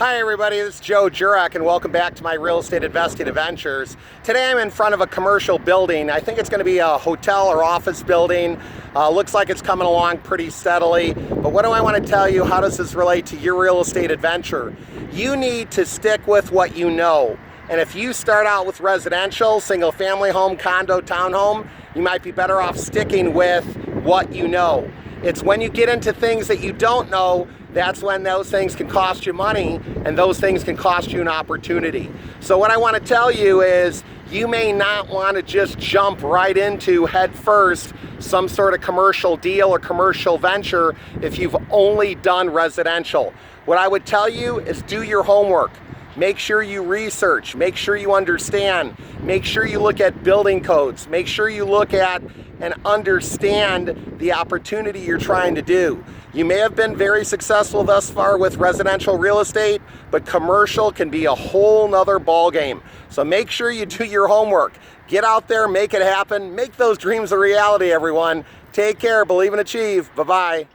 Hi everybody, this is Jurek and welcome back to my real estate investing adventures. Today I'm in front of a commercial building. I think it's going to be a hotel or office building. Looks like it's coming along pretty steadily. But what do I want to tell you? How does this relate to your real estate adventure? You need to stick with what you know. And if you start out with residential, single family home, condo, townhome, you might be better off sticking with what you know. It's when you get into things that you don't know, that's when those things can cost you money and those things can cost you an opportunity. So what I want to tell you is you may not want to just jump right into head first some sort of commercial deal or commercial venture if you've only done residential. What I would tell you is do your homework. Make sure you research, make sure you understand, make sure you look at building codes, make sure you look at and understand the opportunity you're trying to do. You may have been very successful thus far with residential real estate, but commercial can be a whole nother ballgame. So make sure you do your homework. Get out there, make it happen, make those dreams a reality, everyone. Take care, believe and achieve. Bye-bye.